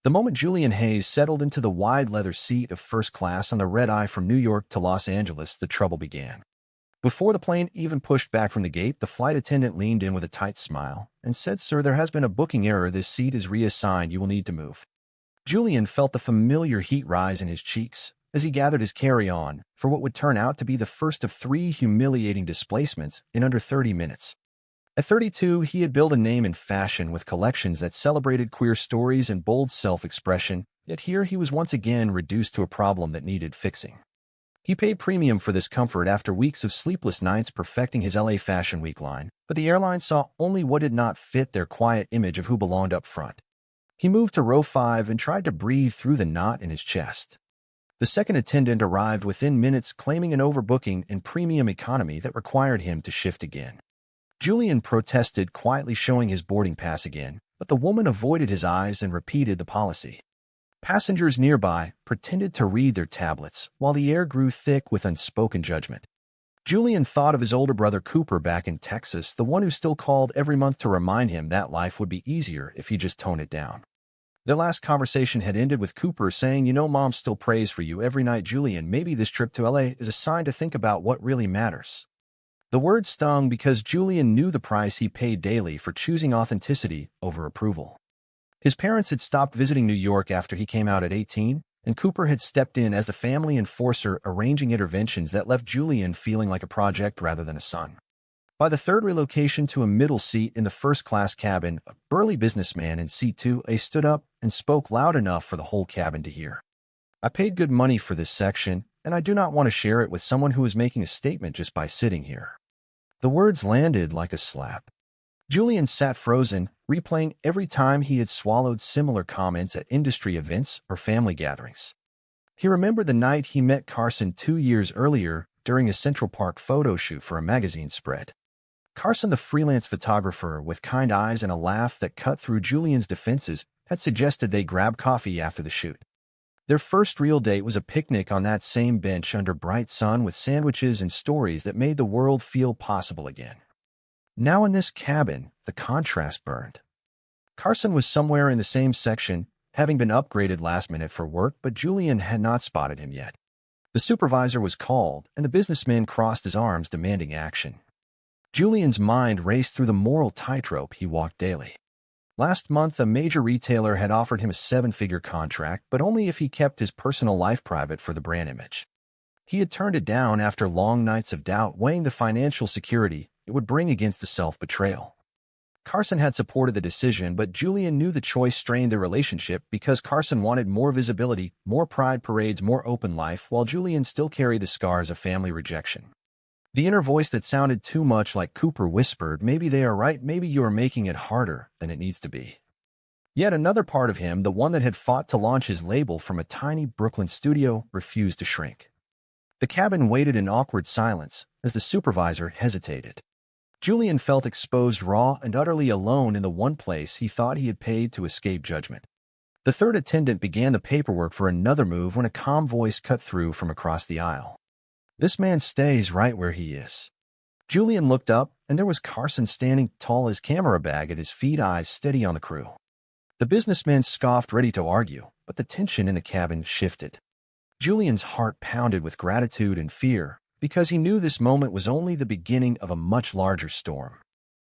The moment Julian Hayes settled into the wide leather seat of first class on the red-eye from New York to Los Angeles, the trouble began. Before the plane even pushed back from the gate, the flight attendant leaned in with a tight smile and said, "Sir, there has been a booking error. This seat is reassigned. You will need to move." Julian felt the familiar heat rise in his cheeks as he gathered his carry-on for what would turn out to be the first of 3 humiliating displacements in under 30 minutes. At 32, he had built a name in fashion with collections that celebrated queer stories and bold self-expression, yet here he was once again reduced to a problem that needed fixing. He paid premium for this comfort after weeks of sleepless nights perfecting his LA Fashion Week line, but the airline saw only what did not fit their quiet image of who belonged up front. He moved to row 5 and tried to breathe through the knot in his chest. The second attendant arrived within minutes, claiming an overbooking in premium economy that required him to shift again. Julian protested, quietly showing his boarding pass again, but the woman avoided his eyes and repeated the policy. Passengers nearby pretended to read their tablets, while the air grew thick with unspoken judgment. Julian thought of his older brother Cooper back in Texas, the one who still called every month to remind him that life would be easier if he just toned it down. Their last conversation had ended with Cooper saying, "You know, Mom still prays for you every night, Julian. Maybe this trip to LA is a sign to think about what really matters." The word stung because Julian knew the price he paid daily for choosing authenticity over approval. His parents had stopped visiting New York after he came out at 18, and Cooper had stepped in as the family enforcer, arranging interventions that left Julian feeling like a project rather than a son. By the third relocation to a middle seat in the first-class cabin, a burly businessman in seat 2A stood up and spoke loud enough for the whole cabin to hear. "I paid good money for this section, and I do not want to share it with someone who is making a statement just by sitting here." The words landed like a slap. Julian sat frozen, replaying every time he had swallowed similar comments at industry events or family gatherings. He remembered the night he met Carson 2 years earlier during a Central Park photo shoot for a magazine spread. Carson, the freelance photographer with kind eyes and a laugh that cut through Julian's defenses, had suggested they grab coffee after the shoot. Their first real date was a picnic on that same bench under bright sun with sandwiches and stories that made the world feel possible again. Now in this cabin, the contrast burned. Carson was somewhere in the same section, having been upgraded last minute for work, but Julian had not spotted him yet. The supervisor was called, and the businessman crossed his arms, demanding action. Julian's mind raced through the moral tightrope he walked daily. Last month, a major retailer had offered him a 7-figure contract, but only if he kept his personal life private for the brand image. He had turned it down after long nights of doubt, weighing the financial security it would bring against the self-betrayal. Carson had supported the decision, but Julian knew the choice strained their relationship because Carson wanted more visibility, more pride parades, more open life, while Julian still carried the scars of family rejection. The inner voice that sounded too much like Cooper whispered, "Maybe they are right, maybe you are making it harder than it needs to be." Yet another part of him, the one that had fought to launch his label from a tiny Brooklyn studio, refused to shrink. The cabin waited in awkward silence as the supervisor hesitated. Julian felt exposed, raw, and utterly alone in the one place he thought he had paid to escape judgment. The third attendant began the paperwork for another move when a calm voice cut through from across the aisle. "This man stays right where he is." Julian looked up, and there was Carson standing tall, his camera bag at his feet, eyes steady on the crew. The businessman scoffed, ready to argue, but the tension in the cabin shifted. Julian's heart pounded with gratitude and fear, because he knew this moment was only the beginning of a much larger storm.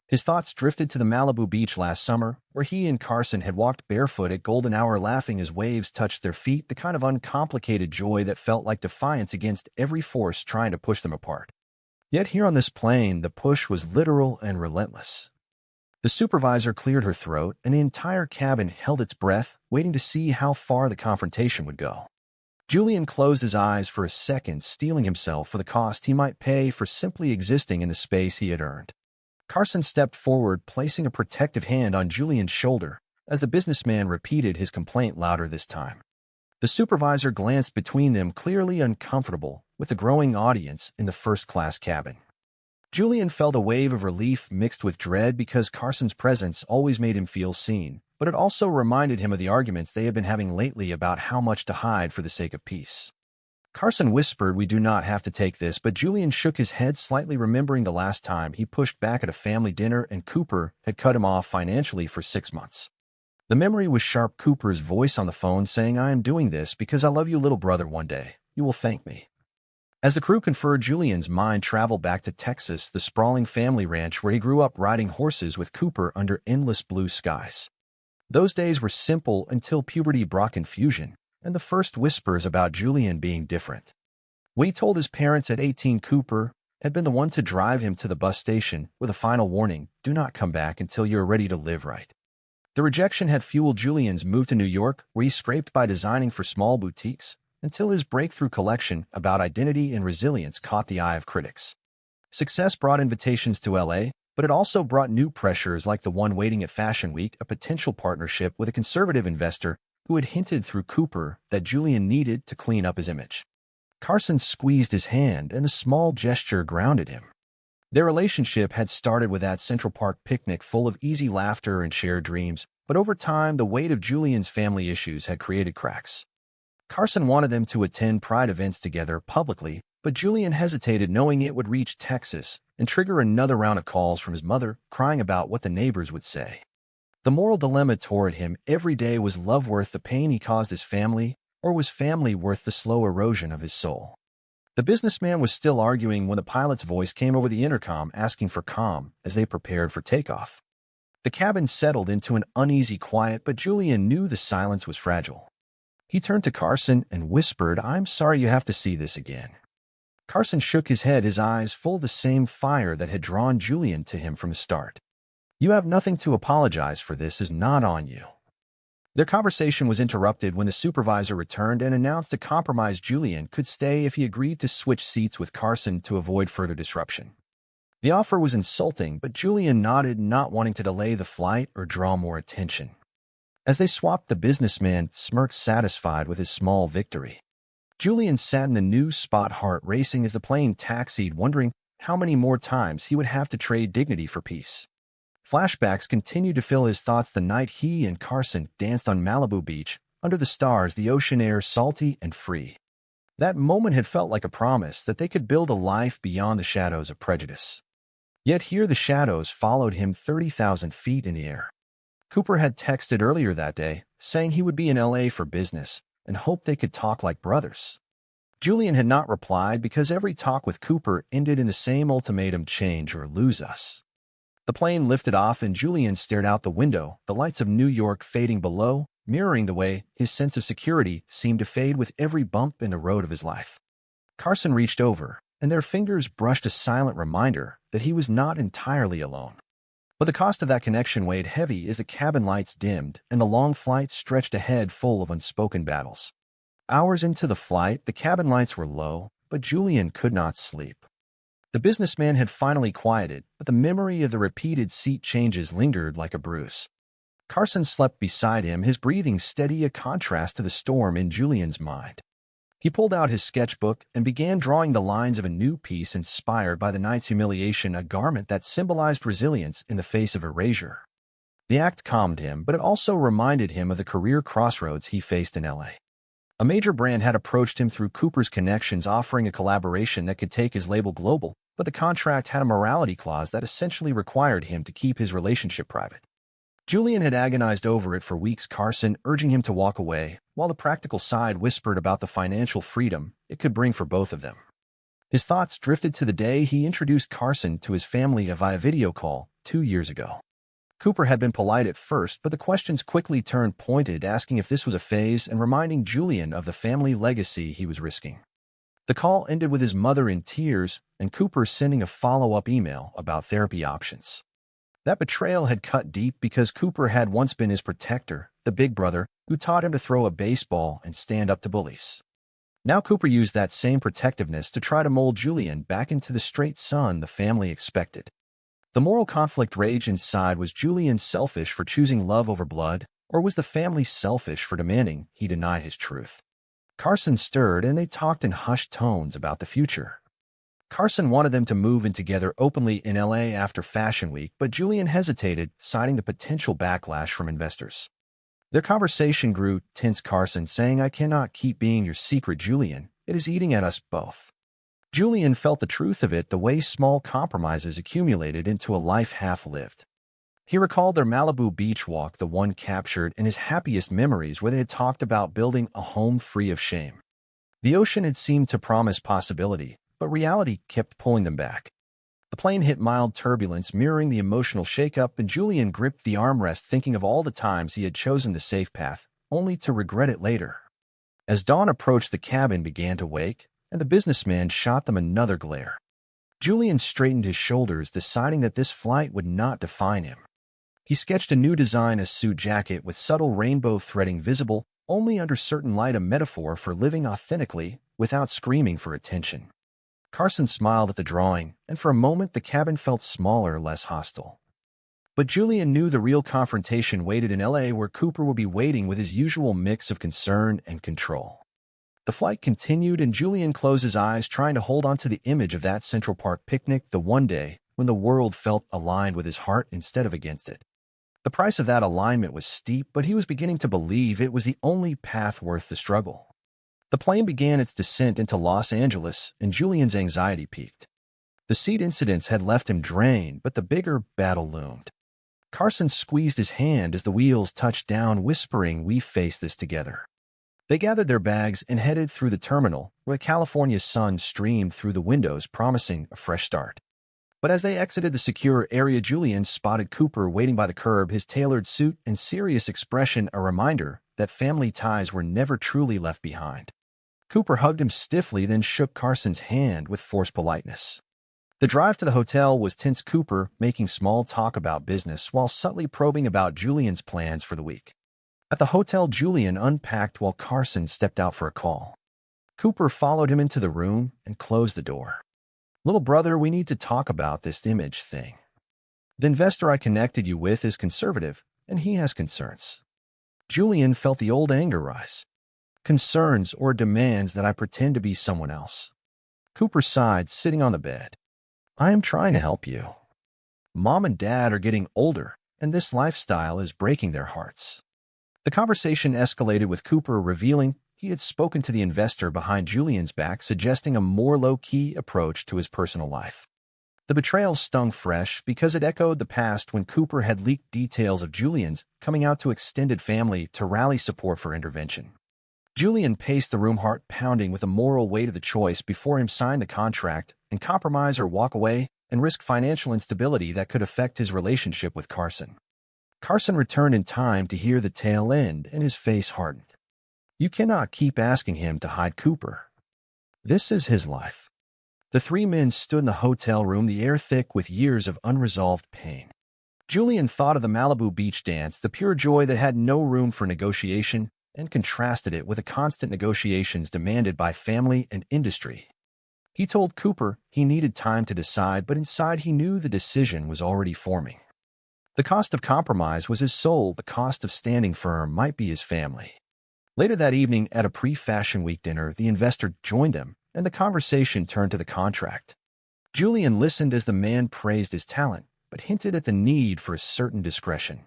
His thoughts drifted to the Malibu beach last summer, where he and Carson had walked barefoot at golden hour, laughing as waves touched their feet, the kind of uncomplicated joy that felt like defiance against every force trying to push them apart. Yet here on this plane, the push was literal and relentless. The supervisor cleared her throat, and the entire cabin held its breath, waiting to see how far the confrontation would go. Julian closed his eyes for a second, steeling himself for the cost he might pay for simply existing in the space he had earned. Carson stepped forward, placing a protective hand on Julian's shoulder as the businessman repeated his complaint louder this time. The supervisor glanced between them, clearly uncomfortable with the growing audience in the first-class cabin. Julian felt a wave of relief mixed with dread because Carson's presence always made him feel seen, but it also reminded him of the arguments they had been having lately about how much to hide for the sake of peace. Carson whispered, "We do not have to take this," but Julian shook his head slightly, remembering the last time he pushed back at a family dinner and Cooper had cut him off financially for 6 months. The memory was sharp Cooper's voice on the phone saying, "I am doing this because I love you, little brother. One day, you will thank me." As the crew conferred, Julian's mind traveled back to Texas, the sprawling family ranch where he grew up riding horses with Cooper under endless blue skies. Those days were simple until puberty brought confusion and the first whispers about Julian being different. When he told his parents at 18, Cooper had been the one to drive him to the bus station with a final warning: "Do not come back until you are ready to live right." The rejection had fueled Julian's move to New York, where he scraped by designing for small boutiques, until his breakthrough collection about identity and resilience caught the eye of critics. Success brought invitations to LA, but it also brought new pressures like the one waiting at Fashion Week, a potential partnership with a conservative investor who had hinted through Cooper that Julian needed to clean up his image. Carson squeezed his hand, and the small gesture grounded him. Their relationship had started with that Central Park picnic full of easy laughter and shared dreams, but over time the weight of Julian's family issues had created cracks. Carson wanted them to attend Pride events together publicly, but Julian hesitated, knowing it would reach Texas and trigger another round of calls from his mother, crying about what the neighbors would say. The moral dilemma tore at him every day: was love worth the pain he caused his family, or was family worth the slow erosion of his soul? The businessman was still arguing when the pilot's voice came over the intercom asking for calm as they prepared for takeoff. The cabin settled into an uneasy quiet, but Julian knew the silence was fragile. He turned to Carson and whispered, "I'm sorry you have to see this again." Carson shook his head, his eyes full of the same fire that had drawn Julian to him from the start. "You have nothing to apologize for. This is not on you." Their conversation was interrupted when the supervisor returned and announced a compromise: Julian could stay if he agreed to switch seats with Carson to avoid further disruption. The offer was insulting, but Julian nodded, not wanting to delay the flight or draw more attention. As they swapped, the businessman smirked, satisfied with his small victory. Julian sat in the new spot, heart racing as the plane taxied, wondering how many more times he would have to trade dignity for peace. Flashbacks continued to fill his thoughts: the night he and Carson danced on Malibu Beach, under the stars, the ocean air salty and free. That moment had felt like a promise that they could build a life beyond the shadows of prejudice. Yet here the shadows followed him 30,000 feet in the air. Cooper had texted earlier that day, saying he would be in LA for business and hoped they could talk like brothers. Julian had not replied because every talk with Cooper ended in the same ultimatum: change or lose us. The plane lifted off and Julian stared out the window, the lights of New York fading below, mirroring the way his sense of security seemed to fade with every bump in the road of his life. Carson reached over, and their fingers brushed a silent reminder that he was not entirely alone. But the cost of that connection weighed heavy as the cabin lights dimmed and the long flight stretched ahead, full of unspoken battles. Hours into the flight, the cabin lights were low, but Julian could not sleep. The businessman had finally quieted, but the memory of the repeated seat changes lingered like a bruise. Carson slept beside him, his breathing steady, a contrast to the storm in Julian's mind. He pulled out his sketchbook and began drawing the lines of a new piece inspired by the night's humiliation, a garment that symbolized resilience in the face of erasure. The act calmed him, but it also reminded him of the career crossroads he faced in LA. A major brand had approached him through Cooper's connections, offering a collaboration that could take his label global, but the contract had a morality clause that essentially required him to keep his relationship private. Julian had agonized over it for weeks, Carson urging him to walk away, while the practical side whispered about the financial freedom it could bring for both of them. His thoughts drifted to the day he introduced Carson to his family via video call 2 years ago. Cooper had been polite at first, but the questions quickly turned pointed, asking if this was a phase and reminding Julian of the family legacy he was risking. The call ended with his mother in tears and Cooper sending a follow-up email about therapy options. That betrayal had cut deep because Cooper had once been his protector, the big brother who taught him to throw a baseball and stand up to bullies. Now Cooper used that same protectiveness to try to mold Julian back into the straight son the family expected. The moral conflict raged inside. Was Julian selfish for choosing love over blood, or was the family selfish for demanding he deny his truth? Carson stirred, and they talked in hushed tones about the future. Carson wanted them to move in together openly in LA after Fashion Week, but Julian hesitated, citing the potential backlash from investors. Their conversation grew tense, Carson saying, "I cannot keep being your secret, Julian. It is eating at us both." Julian felt the truth of it, the way small compromises accumulated into a life half lived. He recalled their Malibu beach walk, the one captured in his happiest memories, where they had talked about building a home free of shame. The ocean had seemed to promise possibility, but reality kept pulling them back. The plane hit mild turbulence, mirroring the emotional shakeup, and Julian gripped the armrest, thinking of all the times he had chosen the safe path, only to regret it later. As dawn approached, the cabin began to wake, and the businessman shot them another glare. Julian straightened his shoulders, deciding that this flight would not define him. He sketched a new design, a suit jacket with subtle rainbow threading visible only under certain light, a metaphor for living authentically without screaming for attention. Carson smiled at the drawing, and for a moment the cabin felt smaller, less hostile. But Julian knew the real confrontation waited in LA, where Cooper would be waiting with his usual mix of concern and control. The flight continued, and Julian closed his eyes, trying to hold on to the image of that Central Park picnic, the one day when the world felt aligned with his heart instead of against it. The price of that alignment was steep, but he was beginning to believe it was the only path worth the struggle. The plane began its descent into Los Angeles, and Julian's anxiety peaked. The seat incidents had left him drained, but the bigger battle loomed. Carson squeezed his hand as the wheels touched down, whispering, "We face this together." They gathered their bags and headed through the terminal, where the California sun streamed through the windows, promising a fresh start. But as they exited the secure area, Julian spotted Cooper waiting by the curb, his tailored suit and serious expression a reminder that family ties were never truly left behind. Cooper hugged him stiffly, then shook Carson's hand with forced politeness. The drive to the hotel was tense, Cooper making small talk about business while subtly probing about Julian's plans for the week. At the hotel, Julian unpacked while Carson stepped out for a call. Cooper followed him into the room and closed the door. "Little brother, we need to talk about this image thing. The investor I connected you with is conservative, and he has concerns." Julian felt the old anger rise. "Concerns or demands that I pretend to be someone else?" Cooper sighed, sitting on the bed. "I am trying to help you. Mom and Dad are getting older, and this lifestyle is breaking their hearts." The conversation escalated, with Cooper revealing he had spoken to the investor behind Julian's back, suggesting a more low-key approach to his personal life. The betrayal stung fresh because it echoed the past when Cooper had leaked details of Julian's coming out to extended family to rally support for intervention. Julian paced the room, heart pounding with the moral weight of the choice before him: sign the contract and compromise, or walk away and risk financial instability that could affect his relationship with Carson. Carson returned in time to hear the tail end, and his face hardened. You cannot keep asking him to hide, Cooper. This is his life. The three men stood in the hotel room, the air thick with years of unresolved pain. Julian thought of the Malibu beach dance, the pure joy that had no room for negotiation, and contrasted it with the constant negotiations demanded by family and industry. He told Cooper he needed time to decide, but inside he knew the decision was already forming. The cost of compromise was his soul. The cost of standing firm might be his family. Later that evening, at a pre-Fashion Week dinner, the investor joined them, and the conversation turned to the contract. Julian listened as the man praised his talent, but hinted at the need for a certain discretion.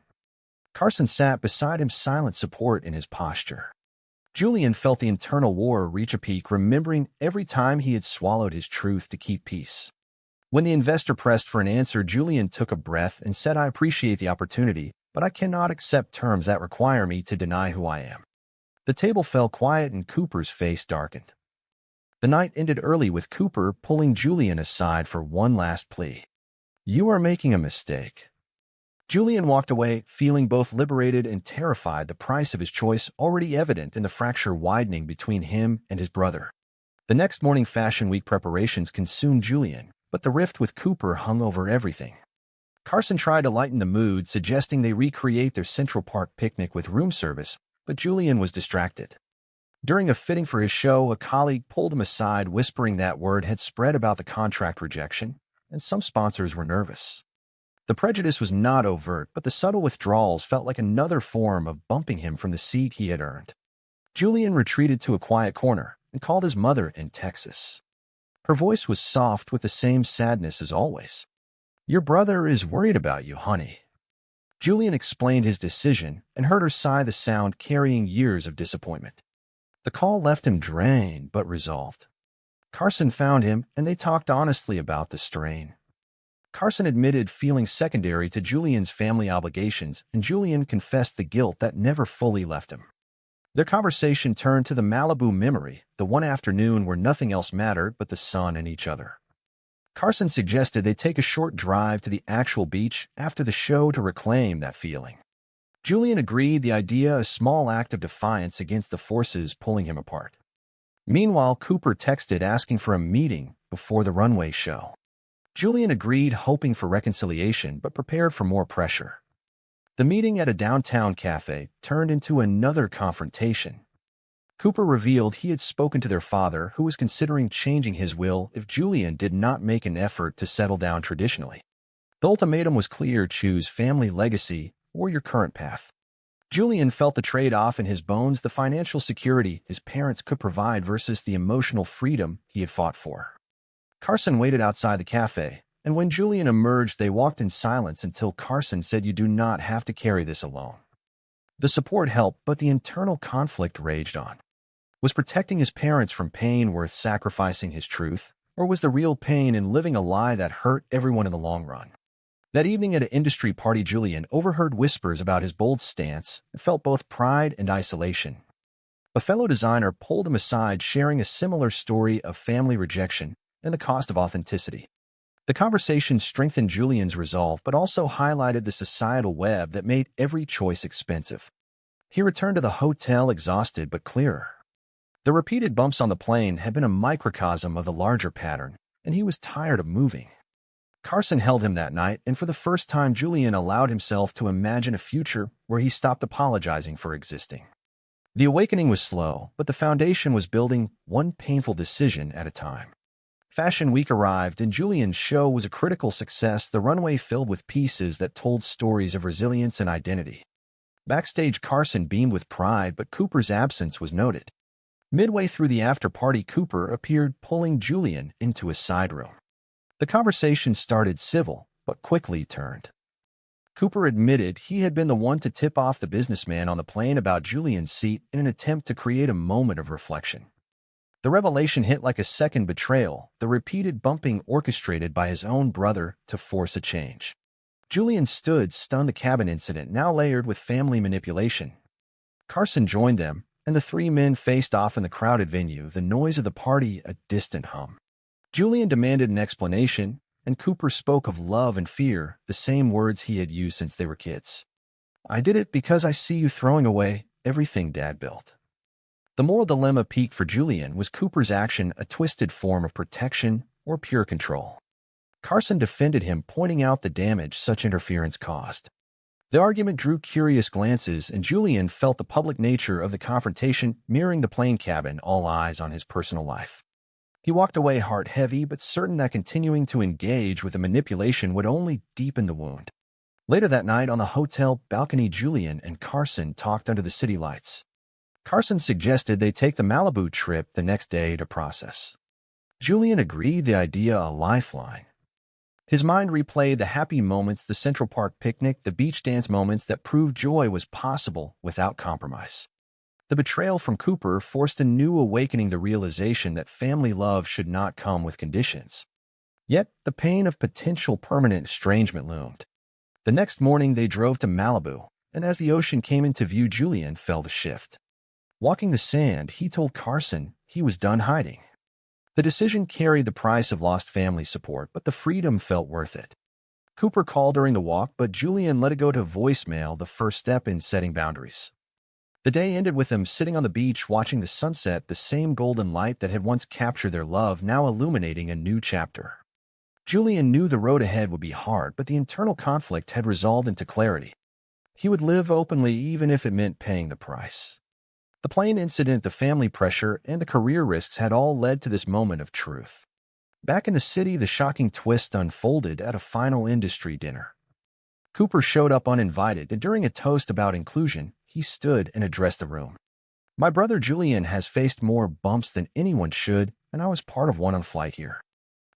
Carson sat beside him, silent support in his posture. Julian felt the internal war reach a peak, remembering every time he had swallowed his truth to keep peace. When the investor pressed for an answer, Julian took a breath and said, "I appreciate the opportunity, but I cannot accept terms that require me to deny who I am." The table fell quiet and Cooper's face darkened. The night ended early, with Cooper pulling Julian aside for one last plea. "You are making a mistake." Julian walked away, feeling both liberated and terrified, the price of his choice already evident in the fracture widening between him and his brother. The next morning, Fashion Week preparations consumed Julian, but the rift with Cooper hung over everything. Carson tried to lighten the mood, suggesting they recreate their Central Park picnic with room service, but Julian was distracted. During a fitting for his show, a colleague pulled him aside, whispering that word had spread about the contract rejection, and some sponsors were nervous. The prejudice was not overt, but the subtle withdrawals felt like another form of bumping him from the seat he had earned. Julian retreated to a quiet corner and called his mother in Texas. Her voice was soft with the same sadness as always. "Your brother is worried about you, honey." Julian explained his decision and heard her sigh, the sound carrying years of disappointment. The call left him drained but resolved. Carson found him, and they talked honestly about the strain. Carson admitted feeling secondary to Julian's family obligations, and Julian confessed the guilt that never fully left him. Their conversation turned to the Malibu memory, the one afternoon where nothing else mattered but the sun and each other. Carson suggested they take a short drive to the actual beach after the show to reclaim that feeling. Julian agreed, the idea a small act of defiance against the forces pulling him apart. Meanwhile, Cooper texted asking for a meeting before the runway show. Julian agreed, hoping for reconciliation but prepared for more pressure. The meeting at a downtown cafe turned into another confrontation. Cooper revealed he had spoken to their father, who was considering changing his will if Julian did not make an effort to settle down traditionally. The ultimatum was clear: choose family legacy or your current path. Julian felt the trade-off in his bones, the financial security his parents could provide versus the emotional freedom he had fought for. Carson waited outside the cafe, and when Julian emerged, they walked in silence until Carson said, "You do not have to carry this alone." The support helped, but the internal conflict raged on. Was protecting his parents from pain worth sacrificing his truth, or was the real pain in living a lie that hurt everyone in the long run? That evening at an industry party, Julian overheard whispers about his bold stance and felt both pride and isolation. A fellow designer pulled him aside, sharing a similar story of family rejection and the cost of authenticity. The conversation strengthened Julian's resolve but also highlighted the societal web that made every choice expensive. He returned to the hotel exhausted but clearer. The repeated bumps on the plane had been a microcosm of the larger pattern, and he was tired of moving. Carson held him that night, and for the first time Julian allowed himself to imagine a future where he stopped apologizing for existing. The awakening was slow, but the foundation was building, one painful decision at a time. Fashion Week arrived, and Julian's show was a critical success, the runway filled with pieces that told stories of resilience and identity. Backstage, Carson beamed with pride, but Cooper's absence was noted. Midway through the after-party, Cooper appeared, pulling Julian into a side room. The conversation started civil, but quickly turned. Cooper admitted he had been the one to tip off the businessman on the plane about Julian's seat in an attempt to create a moment of reflection. The revelation hit like a second betrayal, the repeated bumping orchestrated by his own brother to force a change. Julian stood stunned, the cabin incident now layered with family manipulation. Carson joined them, and the three men faced off in the crowded venue, the noise of the party a distant hum. Julian demanded an explanation, and Cooper spoke of love and fear, the same words he had used since they were kids. "I did it because I see you throwing away everything Dad built." The moral dilemma peaked for Julian. Was Cooper's action a twisted form of protection or pure control? Carson defended him, pointing out the damage such interference caused. The argument drew curious glances, and Julian felt the public nature of the confrontation mirroring the plane cabin, all eyes on his personal life. He walked away heart heavy, but certain that continuing to engage with the manipulation would only deepen the wound. Later that night on the hotel balcony, Julian and Carson talked under the city lights. Carson suggested they take the Malibu trip the next day to process. Julian agreed, the idea a lifeline. His mind replayed the happy moments, the Central Park picnic, the beach dance, moments that proved joy was possible without compromise. The betrayal from Cooper forced a new awakening, the realization that family love should not come with conditions. Yet, the pain of potential permanent estrangement loomed. The next morning, they drove to Malibu, and as the ocean came into view, Julian felt a shift. Walking the sand, he told Carson he was done hiding. The decision carried the price of lost family support, but the freedom felt worth it. Cooper called during the walk, but Julian let it go to voicemail, the first step in setting boundaries. The day ended with them sitting on the beach watching the sunset, the same golden light that had once captured their love now illuminating a new chapter. Julian knew the road ahead would be hard, but the internal conflict had resolved into clarity. He would live openly even if it meant paying the price. The plane incident, the family pressure, and the career risks had all led to this moment of truth. Back in the city, the shocking twist unfolded at a final industry dinner. Cooper showed up uninvited, and during a toast about inclusion, he stood and addressed the room. "My brother Julian has faced more bumps than anyone should, and I was part of one on flight here."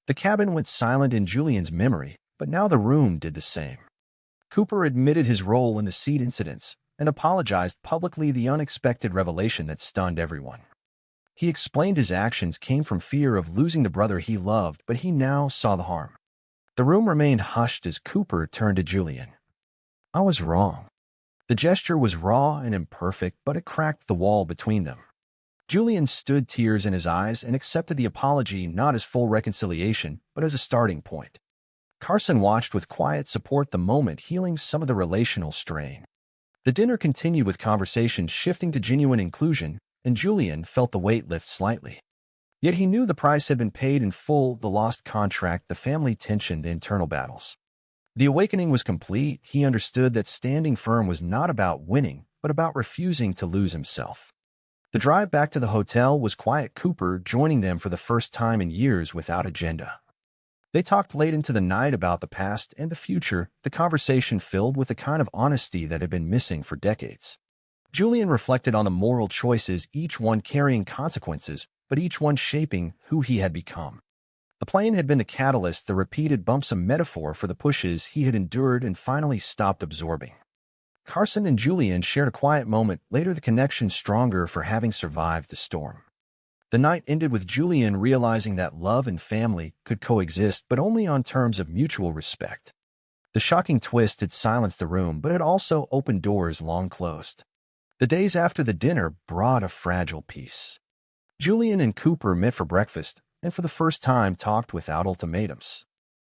The cabin went silent in Julian's memory, but now the room did the same. Cooper admitted his role in the seat incidents and apologized publicly, the unexpected revelation that stunned everyone. He explained his actions came from fear of losing the brother he loved, but he now saw the harm. The room remained hushed as Cooper turned to Julian. I was wrong. The gesture was raw and imperfect, but it cracked the wall between them. Julian stood, tears in his eyes, and accepted the apology not as full reconciliation, but as a starting point. Carson watched with quiet support, the moment healing some of the relational strain. The dinner continued with conversation shifting to genuine inclusion, and Julian felt the weight lift slightly. Yet he knew the price had been paid in full: the lost contract, the family tension, the internal battles. The awakening was complete. He understood that standing firm was not about winning, but about refusing to lose himself. The drive back to the hotel was quiet, Cooper joining them for the first time in years without agenda. They talked late into the night about the past and the future, the conversation filled with the kind of honesty that had been missing for decades. Julian reflected on the moral choices, each one carrying consequences, but each one shaping who he had become. The plane had been the catalyst, the repeated bumps a metaphor for the pushes he had endured and finally stopped absorbing. Carson and Julian shared a quiet moment, later the connection stronger for having survived the storm. The night ended with Julian realizing that love and family could coexist, but only on terms of mutual respect. The shocking twist had silenced the room, but had also opened doors long closed. The days after the dinner brought a fragile peace. Julian and Cooper met for breakfast, and for the first time talked without ultimatums.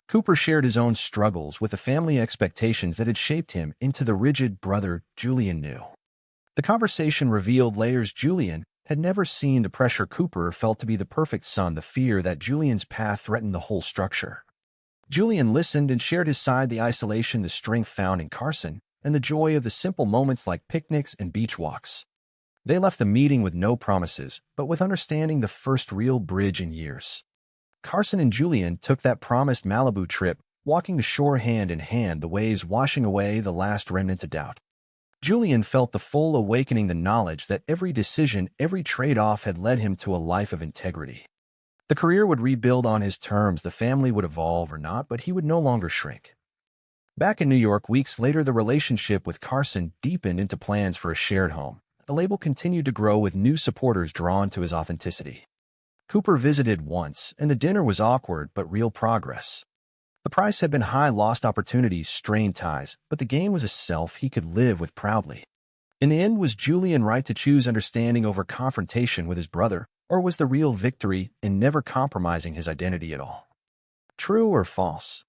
Cooper shared his own struggles with the family expectations that had shaped him into the rigid brother Julian knew. The conversation revealed layers. Julian had never seen the pressure Cooper felt to be the perfect son, the fear that Julian's path threatened the whole structure. Julian listened and shared his side: the isolation, the strength found in Carson, and the joy of the simple moments like picnics and beach walks. They left the meeting with no promises, but with understanding, the first real bridge in years. Carson and Julian took that promised Malibu trip, walking the shore hand in hand, the waves washing away the last remnants of doubt. Julian felt the full awakening, the knowledge that every decision, every trade-off had led him to a life of integrity. The career would rebuild on his terms, the family would evolve or not, but he would no longer shrink. Back in New York, weeks later, the relationship with Carson deepened into plans for a shared home. The label continued to grow with new supporters drawn to his authenticity. Cooper visited once, and the dinner was awkward but real progress. The price had been high: lost opportunities, strained ties, but the gain was a self he could live with proudly. In the end, was Julian right to choose understanding over confrontation with his brother, or was the real victory in never compromising his identity at all? True or false?